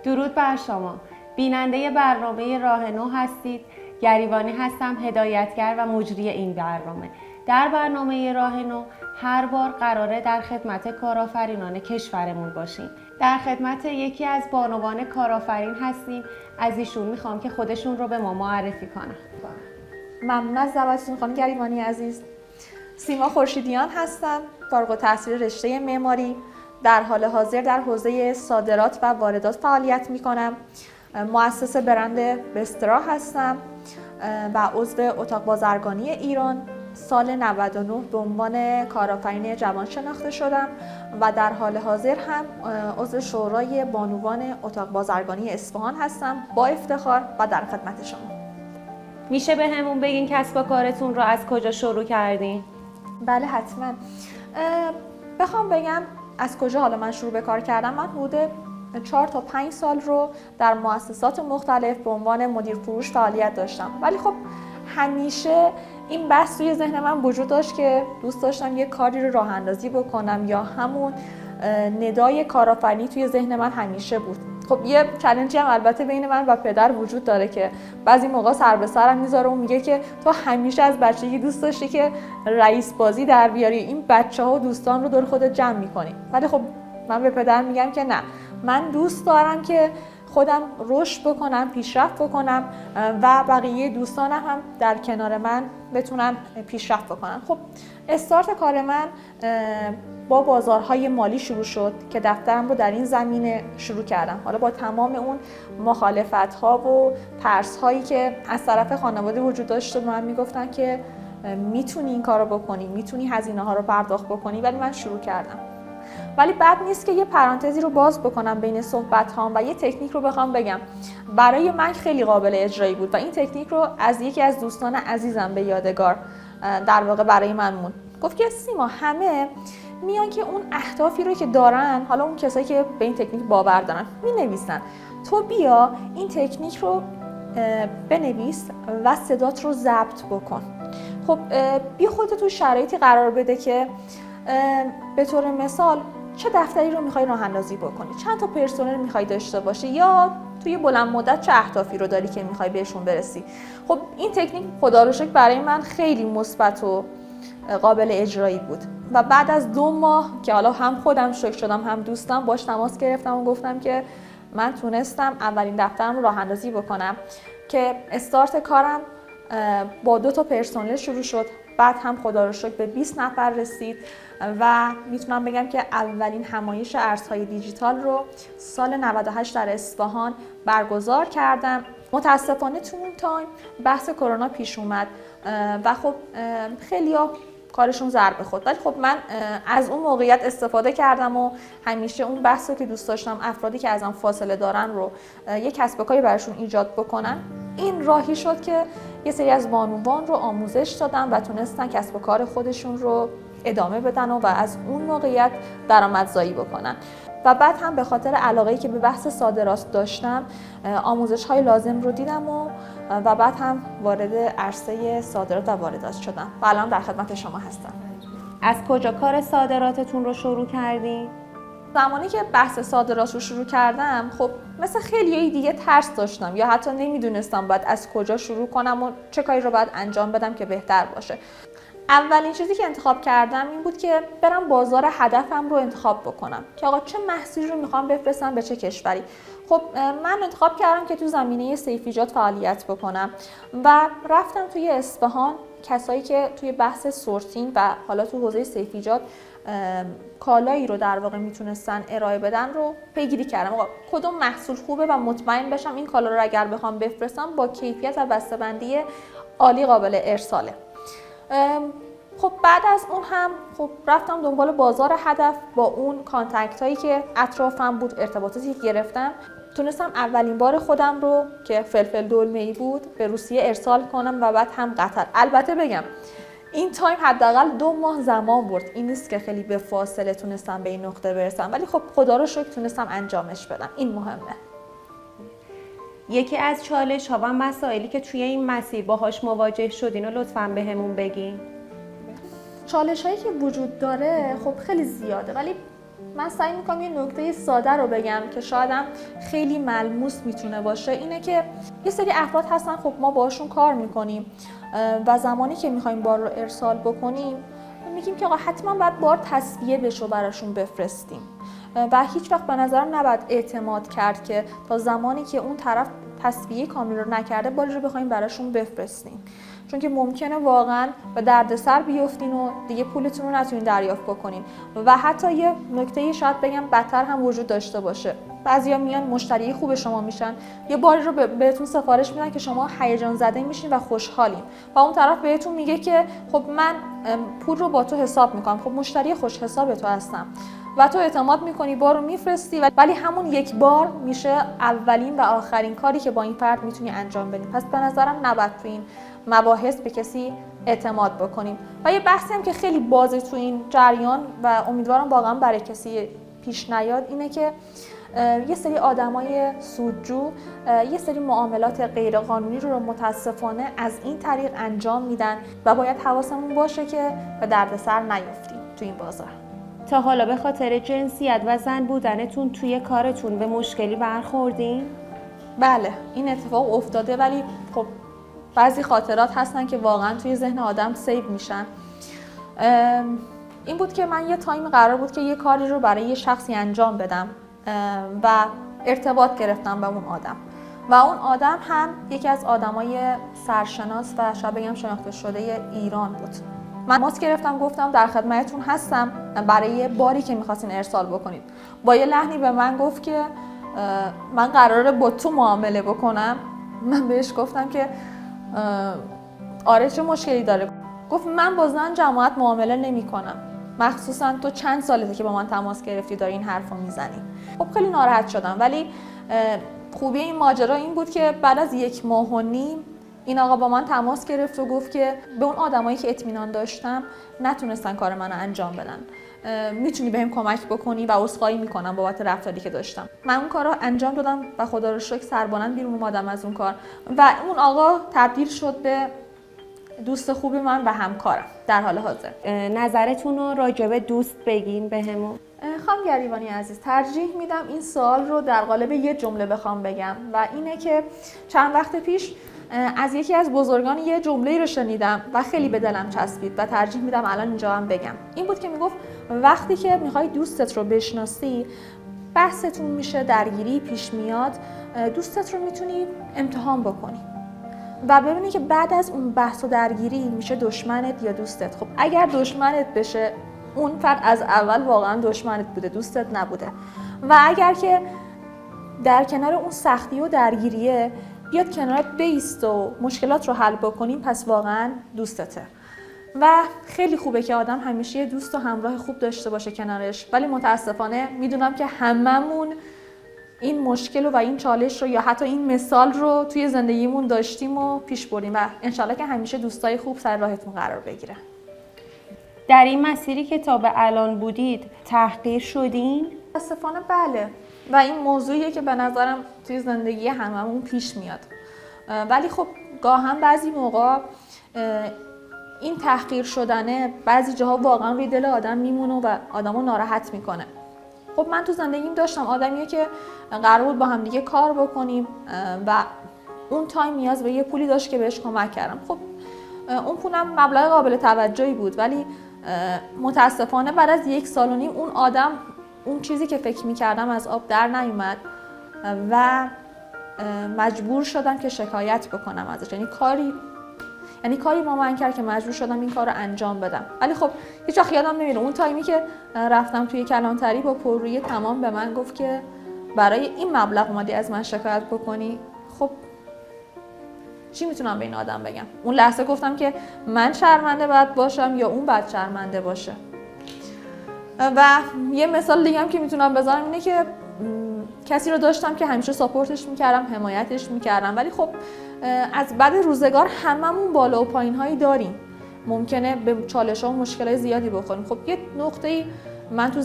درود بر شما. بیننده برنامه راه نو هستید. گریبانی هستم، هدایتگر و مجری این برنامه. در برنامه راه نو هر بار قراره در خدمت کارآفرینان کشورمون باشیم. در خدمت یکی از بانوان کارآفرین هستیم. از ایشون میخوام که خودشون رو به ما معرفی کنن. ممنون از دعوتتون خانم گریبانی عزیز. سیما خورشیدیان هستم، فارغ التحصیل رشته معماری. در حال حاضر در حوزه صادرات و واردات فعالیت میکنم. مؤسس برند بسترا هستم و عضو اتاق بازرگانی ایران. سال 99 به عنوان کارآفرین جوان شناخته شدم و در حال حاضر هم عضو شورای بانوان اتاق بازرگانی اصفهان هستم با افتخار و در خدمت شما. میشه به همون بگین کسب و کارتون رو از کجا شروع کردین؟ بله حتما. بخوام بگم از کجا حالا من شروع به کار کردم، من حدود 4 تا 5 سال رو در مؤسسات مختلف به عنوان مدیر فروش فعالیت داشتم، ولی خب همیشه این بحث توی ذهن من وجود داشت که دوست داشتم یه کاری رو راه اندازی بکنم، یا همون ندای کارآفرینی توی ذهن من همیشه بود. خب یه چالنجی هم البته بین من و پدر وجود داره که بعضی موقع سر به سرم میذاره و میگه که تو همیشه از بچگی دوست داشتی که رئیس بازی در بیاری، این بچه‌ها و دوستان رو دور خودت جمع می‌کنی. ولی خب من به پدر میگم که نه، من دوست دارم که خودم رشد بکنم، پیشرفت بکنم و بقیه دوستانم هم در کنار من بتونن پیشرفت بکنن. خب استارت کار من با بازارهای مالی شروع شد که دفترم رو در این زمینه شروع کردم. حالا با تمام اون مخالفت‌ها و ترس‌هایی که از طرف خانواده وجود داشت، من میگفتن که میتونی این کارو بکنی، میتونی هزینه‌ها رو پرداخت بکنی، ولی من شروع کردم. ولی بد نیست که یه پرانتزی رو باز بکنم بین صحبت‌هام و یه تکنیک رو بخوام بگم. برای من خیلی قابل اجرایی بود و این تکنیک رو از یکی از دوستان عزیزم به یادگار در واقع برای من موند. گفت که سیما، همه میان که اون اهدافی رو که دارن، حالا اون کسایی که به این تکنیک باور دارن، مینویسن. تو بیا این تکنیک رو بنویس و صدات رو ضبط بکن. خب بی خودت تو شرایطی قرار بده که به طور مثال چه دفتری رو میخوای راه اندازی بکنی، چند تا پرسنل میخوای داشته باشی، یا توی بلند مدت چه اهدافی رو داری که میخوای بهشون برسی. خب این تکنیک خدا رو شکر برای من خیلی مثبت و قابل اجرایی بود و بعد از 2 ماه که حالا هم خودم شوک شدم هم دوستم، باش تماس گرفتم و گفتم که من تونستم اولین دفترم رو راه اندازی بکنم که استارت کارم با 2 تا پرسنل شروع شد. بعد هم خدا رو شکر به 20 نفر رسید و میتونم بگم که اولین همایش ارزهای دیجیتال رو سال 98 در اصفهان برگزار کردم. متاسفانه تو اون تایم بحث کرونا پیش اومد و خب خیلیا کارشون ضربه خورد، ولی خب من از اون موقعیت استفاده کردم و همیشه اون بحثی که دوست داشتم افرادی که ازم فاصله دارن رو یک کسب و کاری براشون ایجاد بکنن، این راهی شد که یه سری از بانوان رو آموزش دادم و تونستن کسب و کار خودشون رو ادامه بدن و از اون موقعیت درآمدزایی بکنن. و بعد هم به خاطر علاقه‌ای که به بحث صادرات داشتم آموزش‌های لازم رو دیدم و بعد هم وارد عرصه صادرات و واردات شدم و الان در خدمت شما هستم. از کجا کار صادراتتون رو شروع کردین؟ زمانی که بحث صادرات رو شروع کردم، خب مثل خیلیای دیگه ترس داشتم یا حتی نمیدونستم باید از کجا شروع کنم و چه کاری رو باید انجام بدم که بهتر باشه. اولین چیزی که انتخاب کردم این بود که برم بازار هدفم رو انتخاب بکنم که آقا چه محصولی رو میخوام بفرستم به چه کشوری. خب من انتخاب کردم که تو زمینه سیفیجات فعالیت بکنم و رفتم توی اصفهان. کسایی که توی بحث سورتینگ و حالا تو حوزه سیفیجات کالایی رو در واقع میتونستن ارائه بدن رو پیگیری کردم. آقا کدوم محصول خوبه و مطمئن بشم این کالا رو اگر بخوام بفرستم با کیفیت و بسته‌بندی عالی قابل ارساله. خب بعد از اون هم خب رفتم دنبال بازار هدف. با اون کانتکت هایی که اطرافم بود، ارتباطاتی که گرفتم، تونستم اولین بار خودم رو که فلفل دلمه‌ای بود به روسیه ارسال کنم و بعد هم قطر. البته بگم این تایم حداقل 2 ماه زمان برد، این نیست که خیلی به فاصله تونستم به این نقطه برسم، ولی خب خدا رو شکر تونستم انجامش بدم. این مهمه. یکی از چالش ها و مسائلی که توی این مسیر باهاش مواجه شدین رو لطفاً بهمون بگین. چالش هایی که وجود داره خب خیلی زیاده، ولی من سعی میکنم یه نکته ساده رو بگم که شایدم خیلی ملموس میتونه باشه. اینه که یه سری افراد هستن خب ما باشون کار میکنیم و زمانی که میخوایم بار رو ارسال بکنیم میگیم که آقا حتما باید بار تصفیه بشه و براشون بفرستیم و هیچ وقت به نظرم نباید اعتماد کرد که تا زمانی که اون طرف تصفیه کامل رو نکرده باری رو بخوایم براشون بفرستیم، چون که ممکنه واقعا به دردسر بیفتین و دیگه پولتون رو نتونین دریافت بکنین. و حتی یه نکته شاید بگم بدتر هم وجود داشته باشه، بعضیا میان مشتری خوب شما میشن، یه باری رو بهتون سفارش میدن که شما هیجان زده میشین و خوشحالین و اون طرف بهتون میگه که خب من پول رو با تو حساب میکنم، خب مشتری خوش حساب تو هستم و تو اعتماد میکنی بار رو میفرستی، ولی همون یک بار میشه اولین و آخرین کاری که با این فرد میتونی انجام بدی. پس به نظرم نباید تو این مباحث به کسی اعتماد بکنیم. و یه بحثی هم که خیلی بازه تو این جریان و امیدوارم واقعا برای کسی پیش نیاد اینه که یه سری آدمای سودجو یه سری معاملات غیرقانونی رو متاسفانه از این طریق انجام میدن و باید حواسمون باشه که به دردسر نیفتیم تو این بازار. تا حالا به خاطر جنسیت و زن بودنتون توی کارتون به مشکلی برخوردین؟ بله این اتفاق افتاده، ولی خب بعضی خاطرات هستن که واقعا توی ذهن آدم سیو میشن. این بود که من یه تایم قرار بود که یه کاری رو برای یه شخصی انجام بدم و ارتباط گرفتم با اون آدم و اون آدم هم یکی از آدمای سرشناس و شاید بگم شناخته شده ایران بود. من ماست گرفتم گفتم در خدمتتون هستم برای باری که می‌خواستین ارسال بکنید. با یه لحنی به من گفت که من قراره با تو معامله بکنم. من بهش گفتم که آره چه مشکلی داره؟ گفت من با زن جماعت معامله نمی‌کنم. مخصوصا تو چند سالته که با من تماس گرفتی داری این حرفو میزنی. خب خیلی ناراحت شدم، ولی خوبی این ماجرا این بود که بعد از 1.5 ماه این آقا با من تماس گرفت و گفت که به اون آدمایی که اطمینان داشتم نتونستن کار منو انجام بدن، میتونی بهم کمک بکنی و عذرخواهی میکنم بابت رفتاری که داشتم. من اون کارو انجام دادم و خدا رو شکر سربلند بیرون اومدم از اون کار و اون آقا تبدیل شد به دوست خوب من و همکارم در حال حاضر. نظرتون رو راجع به دوست بگین بهمون. خانم گریبانی عزیز، ترجیح میدم این سوال رو در قالب یه جمله بخوام بگم و اینه که چند وقت پیش از یکی از بزرگان یه جمله‌ای رو شنیدم و خیلی به دلم چسبید و ترجیح میدم الان اینجا هم بگم. این بود که میگفت وقتی که میخوای دوستت رو بشناسی بحثتون میشه، درگیری پیش میاد، دوستت رو میتونی امتحان بکنی و ببینی که بعد از اون بحث و درگیری میشه دشمنت یا دوستت. خب اگر دشمنت بشه اون فرد از اول واقعا دشمنت بوده، دوستت نبوده. و اگر که در کنار اون سختی و درگیریه بیاد کنارت بیست و مشکلات رو حل بکنیم پس واقعا دوستته. و خیلی خوبه که آدم همیشه یه دوست و همراه خوب داشته باشه کنارش، ولی متاسفانه میدونم که هممون این مشکل و این چالش رو یا حتی این مثال رو توی زندگیمون داشتیم و پیش بریم و انشالله که همیشه دوستای خوب سر راهتون قرار بگیره. در این مسیری که تا به الان بودید تحقیر شدین؟ متاسفانه بله و این موضوعیه که به نظرم توی زندگی هممون پیش میاد، ولی خب گاهن بعضی موقع این تحقیر شدنه بعضی جاها واقعا روی دل آدم میمونه و آدمو ناراحت میکنه. خب من تو زندگیم داشتم آدمیه که قرار بود با هم دیگه کار بکنیم و اون تایم نیاز به یه پولی داشت که بهش کمک کردم. خب اون پولم مبلغ قابل توجهی بود، ولی متاسفانه بعد از 1.5 سال اون آدم اون چیزی که فکر میکردم از آب در نیومد و مجبور شدم که شکایت بکنم ازش. یعنی کاری با من کرد که مجبور شدم این کار رو انجام بدم. ولی خب هیچ وقت یادم نمیره اون تایمی که رفتم توی کلانتری با پررویی تمام به من گفت که برای این مبلغ اومدی از من شکایت بکنی. خب چی میتونم به این آدم بگم؟ اون لحظه گفتم که من شرمنده باید باشم یا اون باید شرمنده باشه. و یه مثال دیگه هم که میتونم بزنم اینه که کسی رو داشتم که همیشه ساپورتش میکردم، حمایتش میکردم، ولی خب از بعد روزگار هممون بالا و پایین هایی داریم، ممکنه به چالش ها و مشکلات زیادی بخوریم. خب یه نقطه‌ای من تو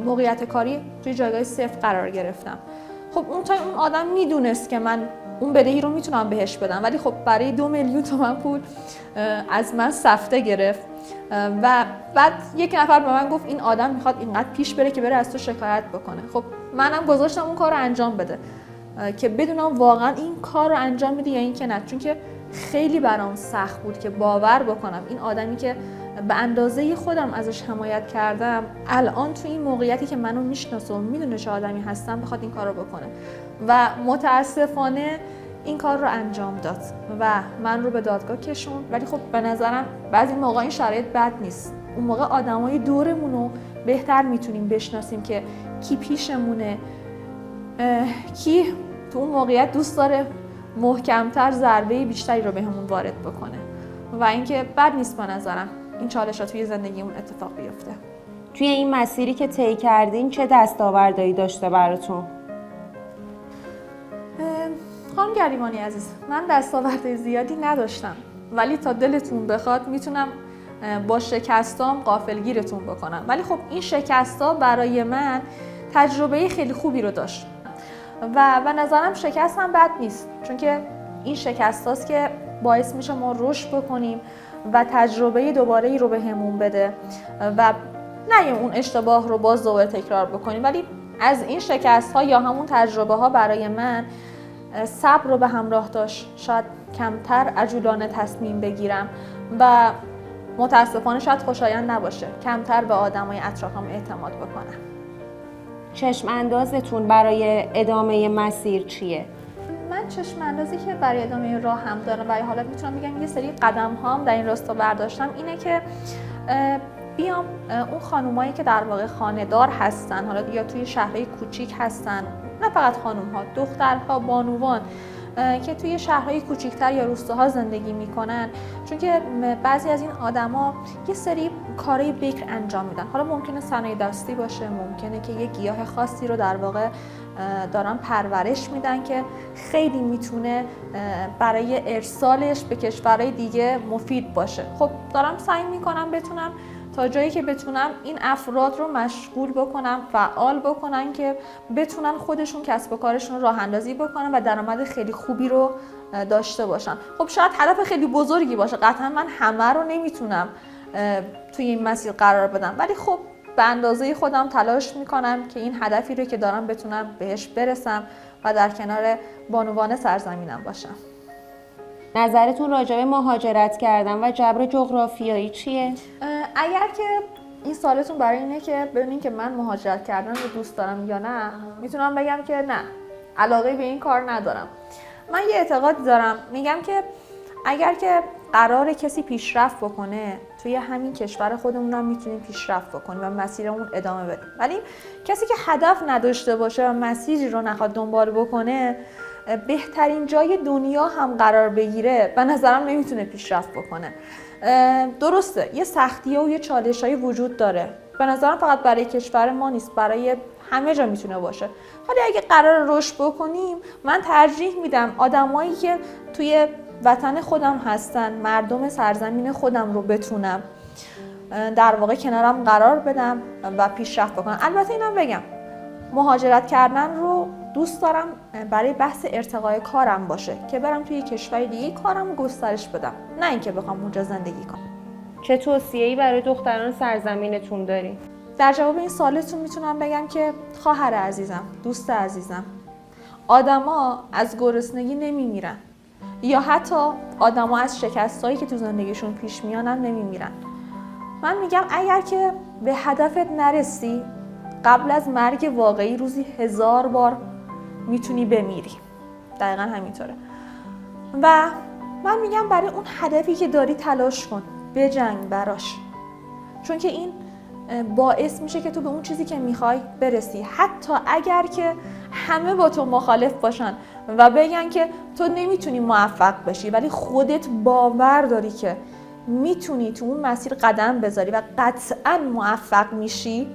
موقعیت کاری توی جایگاه صفر قرار گرفتم خب اون تا اون آدم میدونست که من اون بدهی رو میتونم بهش بدم، ولی خب برای 2 میلیون تومان پول از من سفته گرفت و بعد یک نفر به من گفت این آدم میخواد اینقدر پیش بره که بره از تو شکایت بکنه. خب منم گذاشتم اون کار رو انجام بده که بدونم واقعا این کار رو انجام میده یا این که نه، چون که خیلی برام سخت بود که باور بکنم این آدمی که به اندازه خودم ازش حمایت کردم الان تو این موقعیتی که منو میشناسه و میدونه چه آدمی هستم بخواد این کار رو بکنه و متاسفانه این کار رو انجام داد و من رو به دادگاه کشوند. ولی خب به نظرم بعضی موقع این شرایط بد نیست، اون موقع آدمای دورمون رو بهتر میتونیم بشناسیم که کی پیشمونه، کی تو اون موقعیت دوست داره محکمتر ضربه بیشتری رو بهمون وارد بکنه و اینکه بد نیست به نظرم این چالش‌ها توی زندگیمون اتفاق بیفته. توی این مسیری که طی کردین چه دستاوردهایی داشته براتون؟ خانم گریبانی عزیز، من دستاورد زیادی نداشتم، ولی تا دلتون بخواد میتونم با شکستام غافلگیرتون بکنم. ولی خب این شکستا برای من تجربه خیلی خوبی رو داشت و به نظرم شکست هم بد نیست، چون که این شکستاست که باعث میشه ما رشد بکنیم و تجربه دوباره ای رو بهمون بده و نه اون اشتباه رو باز دوباره تکرار بکنیم. ولی از این شکست ها یا همون تجربه ها برای من صبر رو به همراه داشت، شاید کمتر عجولانه تصمیم بگیرم و متاسفانه شاید خوشایند نباشه، کمتر به آدمای اطرافم اعتماد بکنم. چشم اندازتون برای ادامه مسیر چیه؟ من چشم اندازی که برای ادامه راه هم دارم و حالا میتونم بگم یه سری قدم هام در این راستا برداشتم اینه که بیام اون خانومایی که در واقع خانه‌دار هستن، حالا یا توی شهرهای کوچیک هستن، نه فقط خانوم‌ها، دخترها، بانوان که توی شهرهای کوچیک‌تر یا روستاها زندگی میکنن، چون که بعضی از این آدما یه سری کارهای بکر انجام میدن. حالا ممکنه صنایع دستی باشه، ممکنه که یه گیاه خاصی رو در واقع دارن پرورش میدن که خیلی میتونه برای ارسالش به کشورهای دیگه مفید باشه. خب دارم سعی میکنم بتونم تا جایی که بتونم این افراد رو مشغول بکنم، فعال بکنن که بتونن خودشون کسب و کارشون رو راه اندازی بکنن و درآمد خیلی خوبی رو داشته باشن. خب شاید هدف خیلی بزرگی باشه، قطعا من همه رو نمیتونم توی این مسیر قرار بدم، ولی خب به اندازه خودم تلاش میکنم که این هدفی رو که دارم بتونم بهش برسم و در کنار بانوان سرزمینم باشم. نظرتون راجع به مهاجرت کردن و جبر جغرافیایی چیه؟ اگر که این سوالتون برای اینه که ببینین که من مهاجرت کردن رو دوست دارم یا نه، میتونم بگم که نه، علاقه به این کار ندارم. من یه اعتقاد دارم، میگم که اگر که قرار کسی پیشرفت بکنه توی همین کشور خودمون هم میتونیم پیشرفت بکنیم و مسیرمون ادامه بدیم، ولی کسی که هدف نداشته باشه و مسیری رو نخواد دنبال بکنه بهترین جای دنیا هم قرار بگیره به نظرم نمیتونه پیشرفت بکنه. درسته یه سختی‌ها و یه چالش‌هایی وجود داره، به نظرم فقط برای کشور ما نیست، برای همه جا میتونه باشه. ولی اگه قرار رشد بکنیم من ترجیح میدم آدمایی که توی وطن خودم هستن، مردم سرزمین خودم رو بتونم در واقع کنارم قرار بدم و پیشرفت بکنم. البته اینم بگم مهاجرت کردن رو دوست دارم برای بحث ارتقای کارم باشه که برم توی کشور دیگه کارم رو گسترش بدم، نه اینکه بخوام اونجا زندگی کنم. چه توصیه‌ای برای دختران سرزمینتون داری؟ در جواب این سوالتون میتونم بگم که خواهر عزیزم، دوست عزیزم، آدما از گرسنگی نمیمیرن یا حتی آدما از شکستایی که تو زندگیشون پیش میانن نمیمیرن. من میگم اگر که به هدفت نرسی قبل از مرگ واقعی روزی 1000 بار میتونی بمیری. دقیقا همینطوره. و من میگم برای اون هدفی که داری تلاش کن، بجنگ براش، چون که این باعث میشه که تو به اون چیزی که میخوای برسی، حتی اگر که همه با تو مخالف باشن و بگن که تو نمیتونی موفق بشی، ولی خودت باور داری که میتونی تو اون مسیر قدم بذاری و قطعا موفق میشی،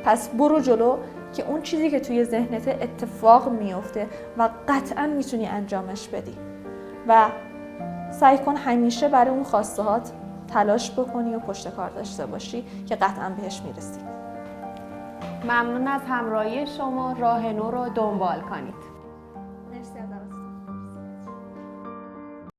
پس برو جلو که اون چیزی که توی ذهنت اتفاق میفته و قطعا میتونی انجامش بدی و سعی کن همیشه برای اون خواستهات تلاش بکنی و پشت کار داشته باشی که قطعا بهش میرسی. ممنون از همراهی شما. راه نو رو دنبال کنید.